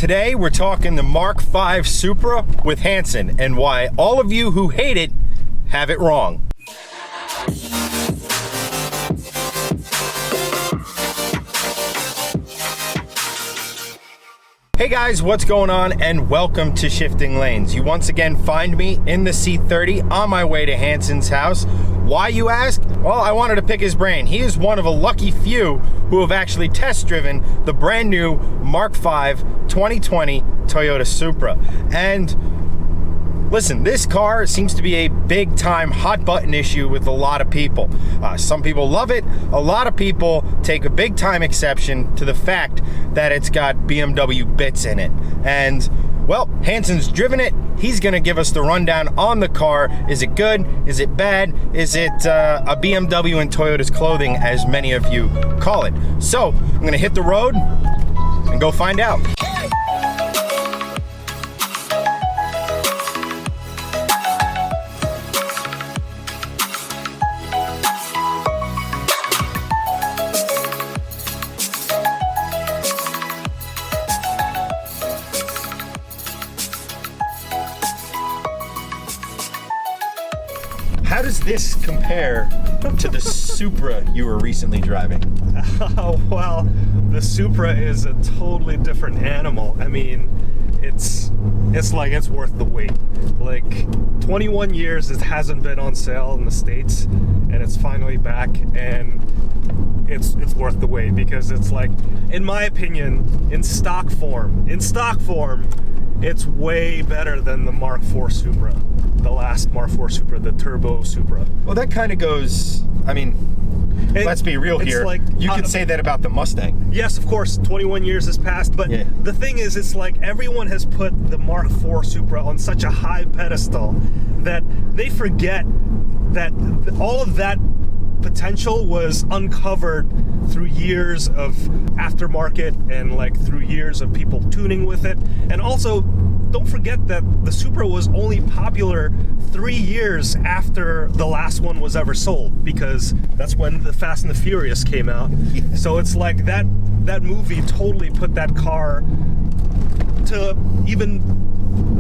Today we're talking the Mark V Supra with Hanson and why all of you who hate it have it wrong. Hey guys, what's going on, and welcome to Shifting Lanes. You once again find me in the C30 on my way to Hanson's house. Why, you ask? Well, I wanted to pick his brain. He is one of a lucky few who have actually test driven the brand new Mark V 2020 Toyota Supra. And listen, this car seems to be a big time hot button issue with a lot of people. Some people love it. A lot of people take a big time exception to the fact that it's got BMW bits in it. And well, Hanson's driven it. He's gonna give us the rundown on the car. Is it good? Is it bad? Is it a BMW in Toyota's clothing, as many of you call it? So I'm gonna hit the road and go find out. How does this compare to the Supra you were recently driving? Oh, well, the Supra is a totally different animal. I mean, it's like it's worth the wait. Like 21 years it hasn't been on sale in the States, and it's finally back, and it's worth the wait because it's like, in my opinion, in stock form, it's way better than the Mark IV Supra. The last Mark IV Supra, the Turbo Supra. Well, that kind of goes, I mean, let's be real here. Like, you could say that about the Mustang. Yes, of course, 21 years has passed, but yeah. The thing is, it's like everyone has put the Mark IV Supra on such a high pedestal that they forget that all of that potential was uncovered through years of aftermarket and like through years of people tuning with it. And also, don't forget that the Supra was only popular 3 years after the last one was ever sold, because that's when the Fast and the Furious came out. Yeah. So it's like that movie totally put that car to even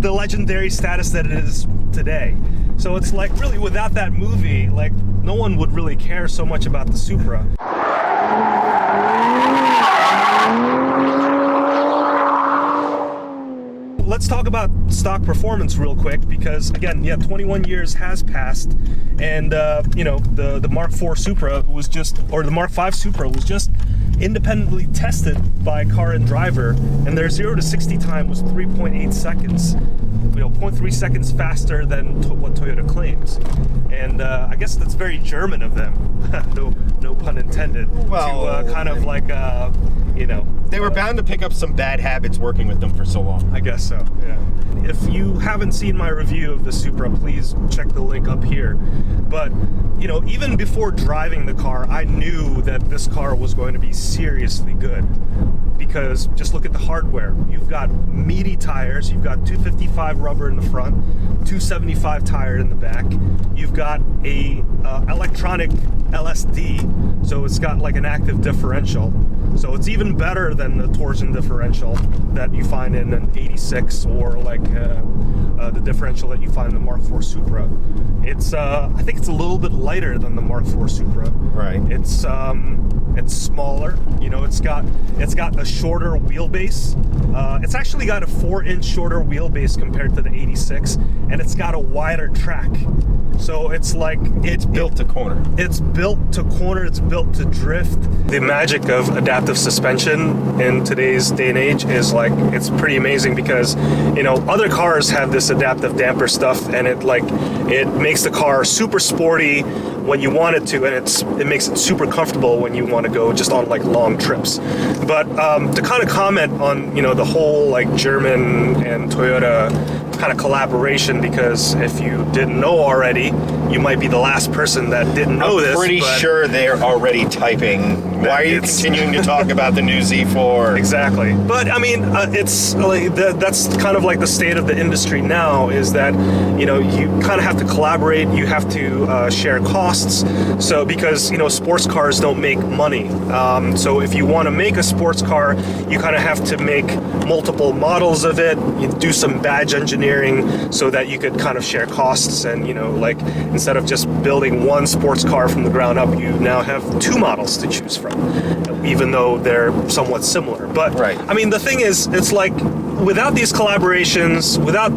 the legendary status that it is today. So it's like, really, without that movie, like, no one would really care so much about the Supra. Let's talk about stock performance real quick, because again, yeah, 21 years has passed, and you know, the Mark IV Supra was just, or the Mark V Supra was just independently tested by Car and Driver, and their 0 to 60 time was 3.8 seconds. You know, 0.3 seconds faster than what Toyota claims, and I guess that's very German of them. no pun intended. Well, to kind of like, you know, they were bound to pick up some bad habits working with them for so long. I guess so. Yeah. If you haven't seen my review of the Supra, please check the link up here. But you know, even before driving the car, I knew that this car was going to be seriously good, because just look at the hardware. You've got meaty tires, you've got 255 rubber in the front, 275 tire in the back. You've got a electronic LSD, so it's got like an active differential. So it's even better than the torsion differential that you find in an 86, or like the differential that you find in the Mark IV Supra. It's I think it's a little bit lighter than the Mark IV Supra. Right. It's smaller. You know, it's got a shorter wheelbase. It's actually got a 4-inch shorter wheelbase compared to the 86, and it's got a wider track. So it's like it's built to corner. It's built to corner. It's built to drift. The magic of adaptive suspension in today's day and age is like, it's pretty amazing, because you know, other cars have this adaptive damper stuff, and it makes the car super sporty when you want it to, and it makes it super comfortable when you want to go just on like long trips. But to kind of comment on, you know, the whole like German and Toyota kind of collaboration, because if you didn't know already, you might be the last person that didn't know this. I'm pretty sure they're already typing. Why are you continuing to talk about the new Z4? Exactly. But I mean, it's like that's kind of like the state of the industry now, is that, you know, you kind of have to collaborate, you have to share costs. So because, you know, sports cars don't make money. So if you want to make a sports car, you kind of have to make multiple models of it. You do some badge engineering so that you could kind of share costs, and like instead of just building one sports car from the ground up, you now have two models to choose from, even though they're somewhat similar. But right. I mean, the thing is, it's like without these collaborations, without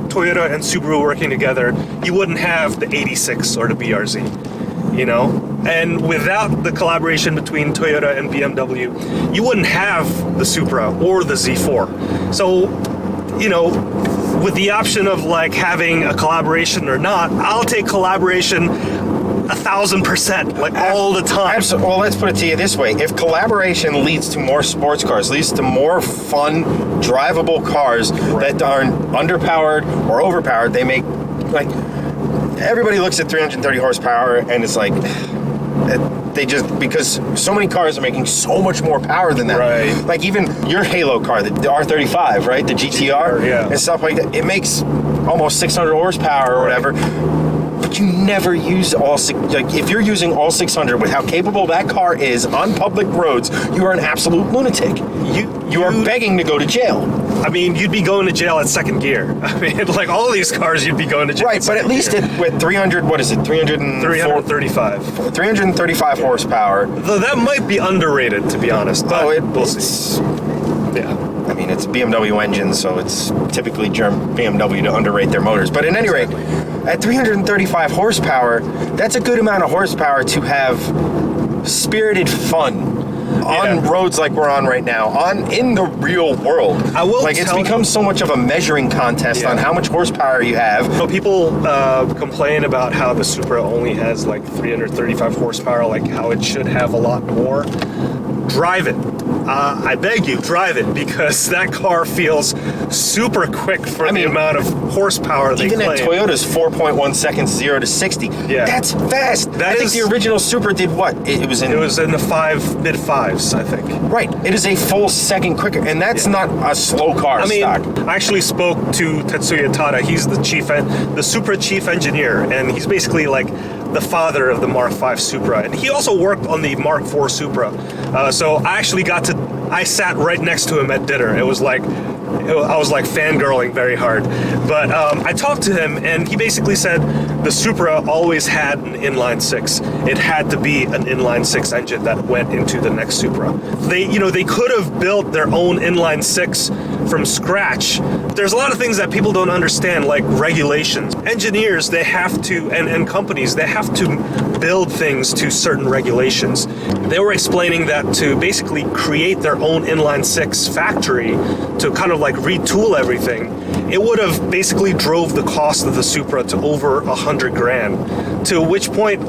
Toyota and Subaru working together, you wouldn't have the 86 or the BRZ, and without the collaboration between Toyota and BMW, you wouldn't have the Supra or the Z4. So, with the option of like having a collaboration or not, I'll take collaboration 1,000%, like all the time. Absolutely. Well, let's put it to you this way: if collaboration leads to more sports cars, leads to more fun, drivable cars that aren't underpowered or overpowered, they make like everybody looks at 330 horsepower and it's like they just, because so many cars are making so much more power than that. Right. Like even your Halo car, the R35, right, the GTR, yeah, and stuff like that. It makes almost 600 horsepower or whatever. But you never use all like if you're using all 600 with how capable that car is on public roads, you are an absolute lunatic. You are begging to go to jail. I mean, you'd be going to jail at second gear. I mean, like all these cars, you'd be going to jail. Right, but at least with 300, what is it? 335. 335 horsepower. Though that might be underrated, to be honest. But we'll see. Yeah. I mean, it's a BMW engine, so it's typically BMW to underrate their motors. But at any rate, at 335 horsepower, that's a good amount of horsepower to have spirited fun on roads like we're on right now, in the real world. I will it's become so much of a measuring contest on how much horsepower you have. People complain about how the Supra only has like 335 horsepower, like how it should have a lot more. Drive it. I beg you, drive it, because that car feels super quick for the amount of horsepower they claim. Even at Toyota's 4.1 seconds 0 to 60, that's fast. I think the original Supra did what? It was in the mid fives, I think. Right. It is a full second quicker, and that's not a slow car stock. I actually spoke to Tetsuya Tada. He's the Supra chief engineer, and he's basically like the father of the Mark V Supra, and he also worked on the Mark IV Supra. So I actually I sat right next to him at dinner. It was like, I was like fangirling very hard. But I talked to him, and he basically said the Supra always had an inline six. It had to be an inline six engine that went into the next Supra. They could have built their own inline six from scratch. There's a lot of things that people don't understand, like regulations. Engineers, they have to, and companies, they have to build things to certain regulations. They were explaining that to basically create their own inline six factory to kind of like retool everything, it would have basically drove the cost of the Supra to over $100,000. To which point,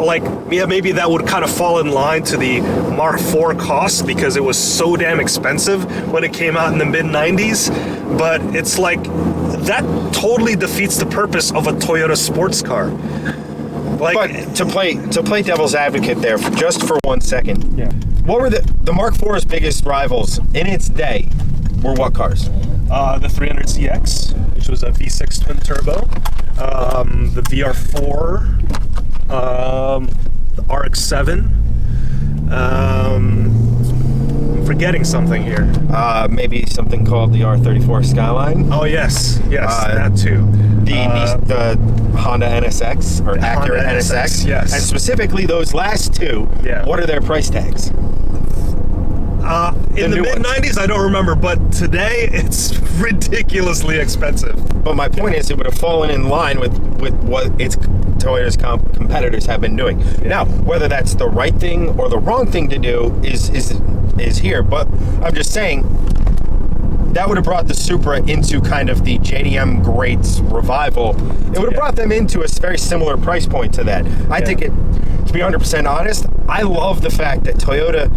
maybe that would kind of fall in line to the Mark IV cost, because it was so damn expensive when it came out in the mid 90s. But it's like that totally defeats the purpose of a Toyota sports car. But to play devil's advocate there just for 1 second, what were the Mark IV's biggest rivals in its day? Were what cars? The 300CX, which was a V6 twin turbo, the VR4, the RX-7. I'm forgetting something here. Maybe something called the R34 Skyline. Oh yes, that too. The Honda NSX or Acura NSX. Yes. And specifically those last two. Yeah. What are their price tags? In the mid 90s, I don't remember, but today it's ridiculously expensive. But my point is, it would have fallen in line with what Toyota's competitors have been doing. Yeah. Now, whether that's the right thing or the wrong thing to do is here. But I'm just saying that would have brought the Supra into kind of the JDM greats revival. It would have brought them into a very similar price point to that. I think to be 100% honest, I love the fact that Toyota,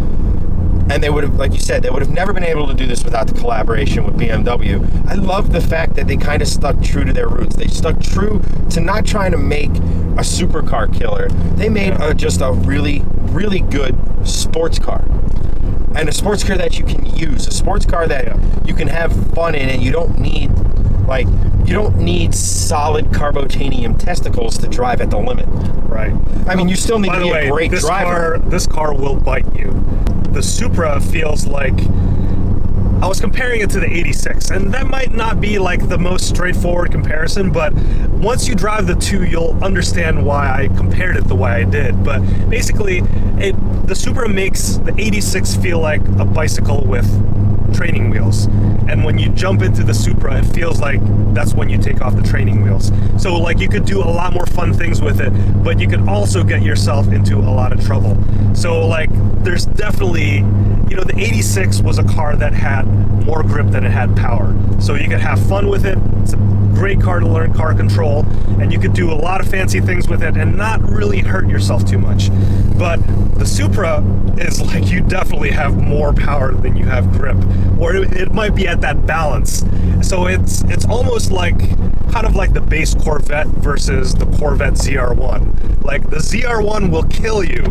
and they would have, like you said, they would have never been able to do this without the collaboration with BMW. I love the fact that they kind of stuck true to their roots. They stuck true to not trying to make a supercar killer. They made just a really, really good sports car. And a sports car that you can use. A sports car that you can have fun in, and you don't need solid carbotanium testicles to drive at the limit. Right. I mean, you still need to be a great driver. By the way, this car will bite you. The Supra feels like I was comparing it to the 86, and that might not be like the most straightforward comparison, but once you drive the two, you'll understand why I compared it the way I did. But basically, the Supra makes the 86 feel like a bicycle with training wheels, and when you jump into the Supra, it feels like that's when you take off the training wheels. So like you could do a lot more fun things with it, but you could also get yourself into a lot of trouble. So like there's definitely, you know, the 86 was a car that had more grip than it had power, so you could have fun with it. It's a great car to learn car control, and you could do a lot of fancy things with it and not really hurt yourself too much. But the Supra is like, you definitely have more power than you have grip, or it might be at that balance. So it's almost like kind of like the base Corvette versus the Corvette ZR1. Like the ZR1 will kill you,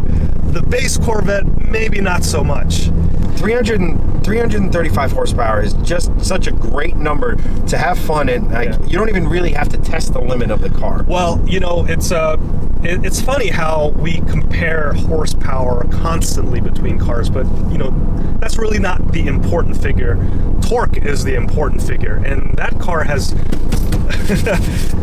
the base Corvette maybe not so much. 335 horsepower is just such a great number to have fun in. You don't even really have to test the limit of the car. Well, you know, it's funny how we compare horsepower constantly between cars, but you know, that's really not the important figure. Torque is the important figure, and that car has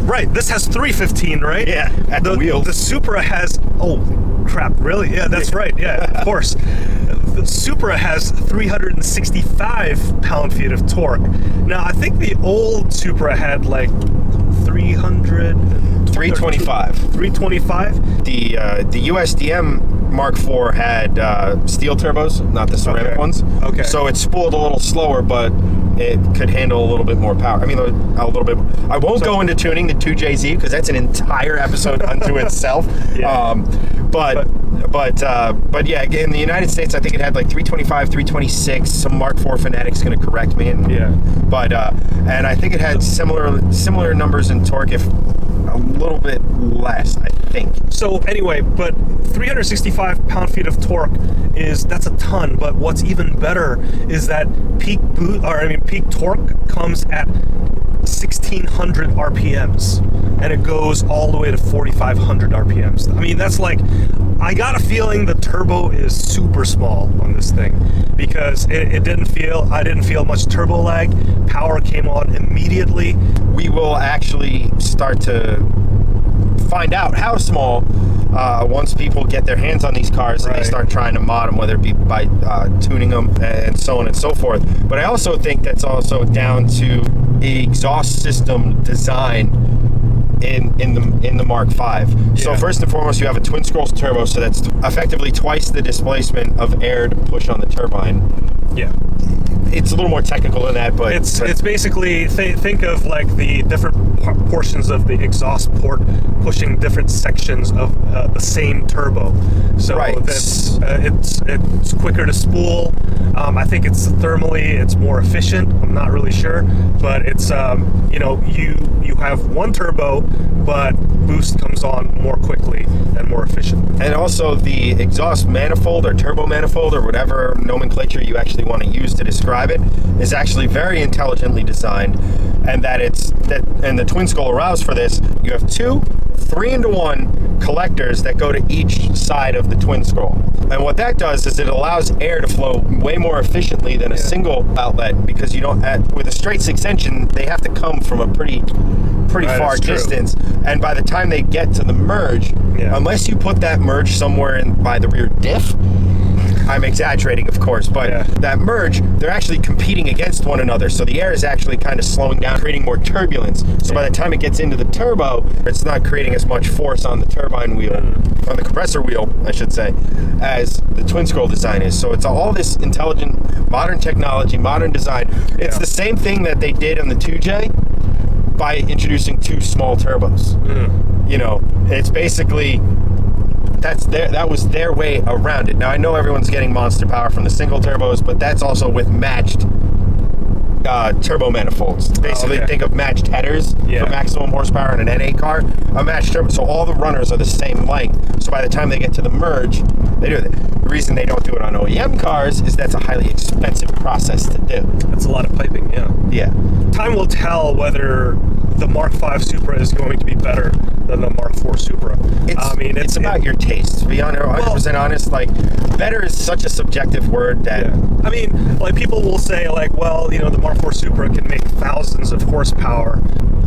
right, this has 315, right? Yeah, at the wheels. The Supra has, oh crap, really? Yeah, that's right. Yeah, of course. The Supra has 365 pound-feet of torque. Now, I think the old Supra had like 325. 325? The USDM Mark IV had steel turbos, not the ceramic ones. Okay. So it spooled a little slower, but it could handle a little bit more power. I mean, a little bit. I won't go into tuning the 2JZ because that's an entire episode unto itself. Yeah. But yeah, in the United States, I think it had like 325, 326. Some Mark IV fanatic's going to correct me. But and I think it had similar numbers in torque, if a little bit less, I think. So anyway, but 365 pound-feet of torque that's a ton. But what's even better is that peak torque comes at 1600 RPMs, and it goes all the way to 4500 RPMs. I mean, that's like, I got a feeling the turbo is super small on this thing, because I didn't feel much turbo lag. Power came on immediately. We will actually start to find out how small once people get their hands on these cars and they start trying to mod them, whether it be by tuning them and so on and so forth. But I also think that's also down to the exhaust system design in the Mark V. Yeah. So first and foremost, you have a twin scroll turbo, so that's effectively twice the displacement of air to push on the turbine. Yeah. It's a little more technical than that, but it's basically, think of like the different portions of the exhaust port pushing different sections of the same turbo. So that's it's quicker to spool. I think it's thermally, it's more efficient. I'm not really sure, but it's you know, you have one turbo, but boost comes on more quickly and more efficient. And also the exhaust manifold or turbo manifold or whatever nomenclature you actually want to use to describe it is actually very intelligently designed, and and the twin scroll allows for this. You have 2 3-into-1 collectors that go to each side of the twin scroll, and what that does is it allows air to flow way more efficiently than a single outlet, because you don't with a straight 6 engine, they have to come from a pretty far distance, and by the time they get to the merge, unless you put that merge somewhere by the rear diff, I'm exaggerating, of course, but that merge, they're actually competing against one another. So the air is actually kind of slowing down, creating more turbulence. So by the time it gets into the turbo, it's not creating as much force on the turbine wheel, on the compressor wheel, I should say, as the twin scroll design is. So it's all this intelligent, modern technology, modern design. It's the same thing that they did on the 2J by introducing 2 small turbos. You know, it's basically... that was their way around it. Now, I know everyone's getting monster power from the single turbos, but that's also with matched turbo manifolds. Basically, think of matched headers for maximum horsepower in an N8 car. A matched turbo, so all the runners are the same length. So by the time they get to the merge, they do it. The reason they don't do it on OEM cars is that's a highly expensive process to do. That's a lot of piping, yeah. Yeah. Time will tell whether the Mark V Supra is going to be better than the Mark IV Supra. It's about your taste. To be 100% honest, like, better is such a subjective word that... Yeah. I mean, like, people will say, like, well, the Mark IV Supra can make thousands of horsepower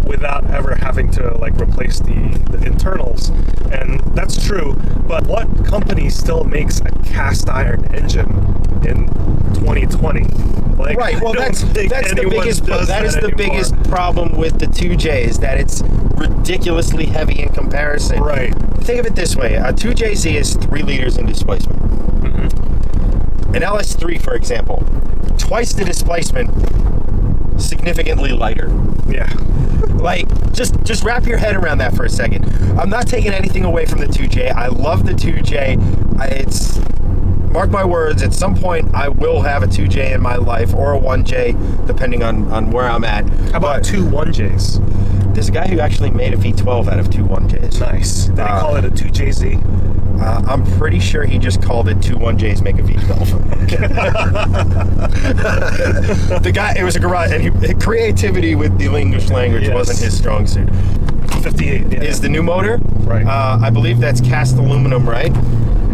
without ever having to, like, replace the internals. And that's true, but what company still makes a cast iron engine in 2020? Like, right, well, that is the biggest problem with the 2J, is that it's ridiculously heavy in comparison. Right. Think of it this way: a 2JZ is 3 liters in displacement. Mm-hmm. An LS3, for example, twice the displacement, significantly lighter. Yeah. Like, just wrap your head around that for a second. I'm not taking anything away from the 2J. I love the 2J. Mark my words, at some point I will have a 2J in my life, or a 1J, depending on where I'm at. How about 2 1Js? There's a guy who actually made a V12 out of 2 1Js. Nice. Did he call it a 2JZ? I'm pretty sure he just called it 2 1Js make a V12. The guy, it was a garage, and creativity with the English language wasn't his strong suit. 58 is the new motor. Right. I believe that's cast aluminum, right?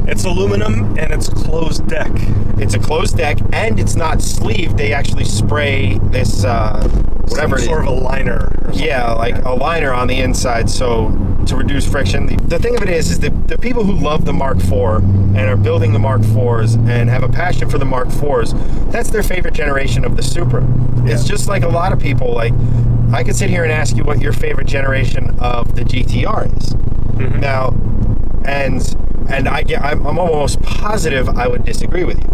It's aluminum, and it's closed deck. It's a closed deck, and it's not sleeved. They actually spray this, whatever Some sort of a liner. Yeah, like a liner on the inside, so to reduce friction. The thing of it is that the people who love the Mark IV and are building the Mark IVs and have a passion for the Mark IVs, that's their favorite generation of the Supra. Yeah. It's just like a lot of people. Like, I could sit here and ask you what your favorite generation of the GTR is. Mm-hmm. Now, I'm almost positive I would disagree with you.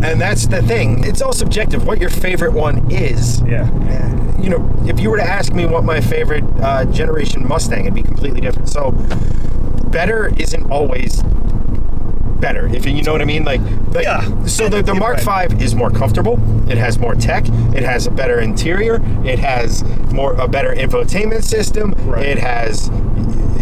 And that's the thing. It's all subjective. What your favorite one is. Yeah. If you were to ask me what my favorite generation Mustang, it'd be completely different. So, better isn't always better, if you know what I mean. Yeah. So the Mark V is more comfortable. It has more tech. It has a better interior. It has a better infotainment system. Right.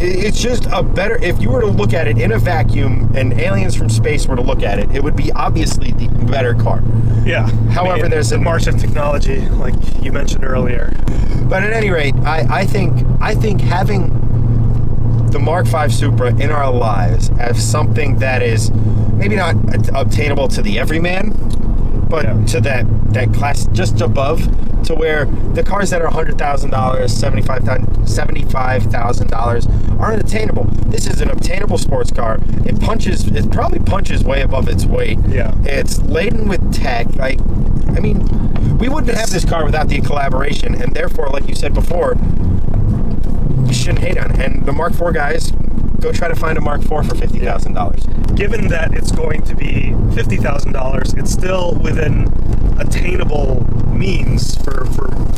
It's just a better, if you were to look at it in a vacuum and aliens from space were to look at it, it would be obviously the better car. Yeah. However, there's a march of technology, like you mentioned earlier. But at any rate, I think having the Mark V Supra in our lives as something that is maybe not obtainable to the everyman, but to that class just above, to where the cars that are $100,000, $75,000 aren't attainable. This is an obtainable sports car. It probably punches way above its weight. Yeah. It's laden with tech. We wouldn't have this car without the collaboration, and therefore, like you said before, you shouldn't hate on it. And the Mark IV guys, go try to find a Mark IV for $50,000. Given that it's going to be $50,000, it's still within attainable means for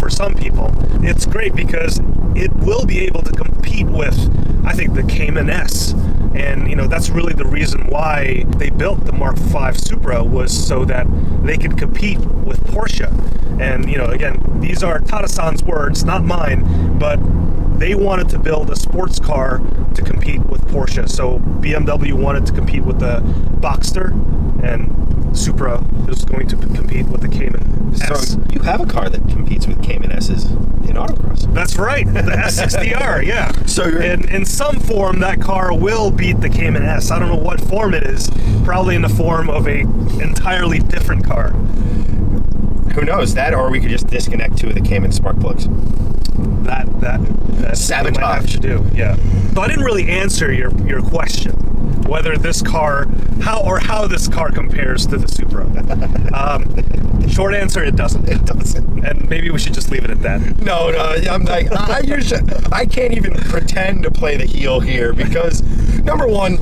some people. It's great because it will be able to compete with, I think, the Cayman S. And that's really the reason why they built the Mark V Supra, was so that they could compete with Porsche. And again, these are Tata-san's words, not mine, but they wanted to build a sports car to compete with Porsche. So BMW wanted to compete with the Boxster, and Supra is going to compete with the Cayman S. So you have a car that competes with Cayman S's in autocross. That's right, the S60R, yeah. So in some form, that car will beat the Cayman S. I don't know what form it is. Probably in the form of a entirely different car. Who knows, that, or we could just disconnect 2 of the Cayman spark plugs. That sabotage. Might have to do, yeah. So I didn't really answer your question, whether this car, how this car compares to the Supra. Short answer, it doesn't. It doesn't. And maybe we should just leave it at that. No, I'm like, I can't even pretend to play the heel here, because number one,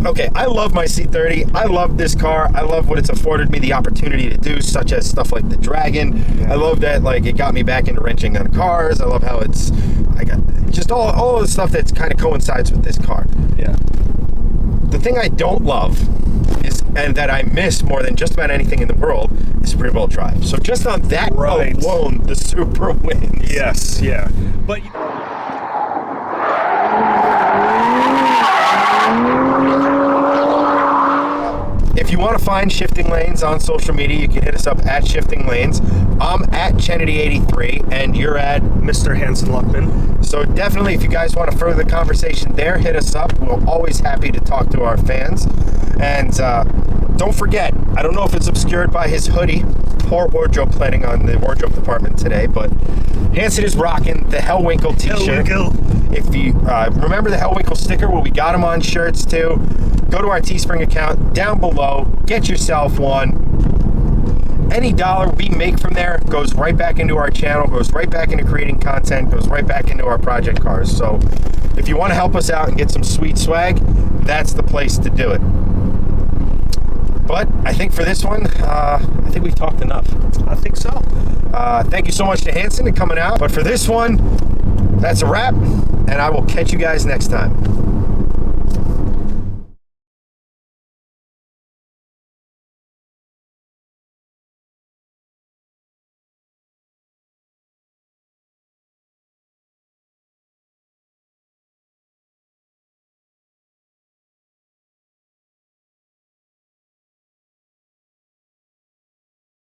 okay, I love my C30. I love this car. I love what it's afforded me the opportunity to do, such as stuff like the Dragon. Yeah. I love that, it got me back into wrenching on cars. I love how I got just all the stuff that kind of coincides with this car. Yeah. The thing I don't love and that I miss more than just about anything in the world, is rear-wheel drive. So just on that alone, the Supra wins. Yes, yeah. But if you want want to find Shifting Lanes on social media, you can hit us up at Shifting Lanes. I'm at Kennedy83, and you're at Mr. Hansen Luckman. So definitely, if you guys want to further the conversation there, hit us up. We're always happy to talk to our fans. And don't forget, I don't know if it's obscured by his hoodie. Poor wardrobe planning on the wardrobe department today, but Hansen is rocking the Hellwinkle t-shirt. Hellwinkle. If you remember the Hellwinkle sticker, well, we got them on shirts too. Go to our Teespring account down below, get yourself one. Any dollar we make from there goes right back into our channel, goes right back into creating content, goes right back into our project cars. So if you want to help us out and get some sweet swag, that's the place to do it. But I think for this one, I think we've talked enough. I think so. Thank you so much to Hansen for coming out. But for this one, that's a wrap, and I will catch you guys next time.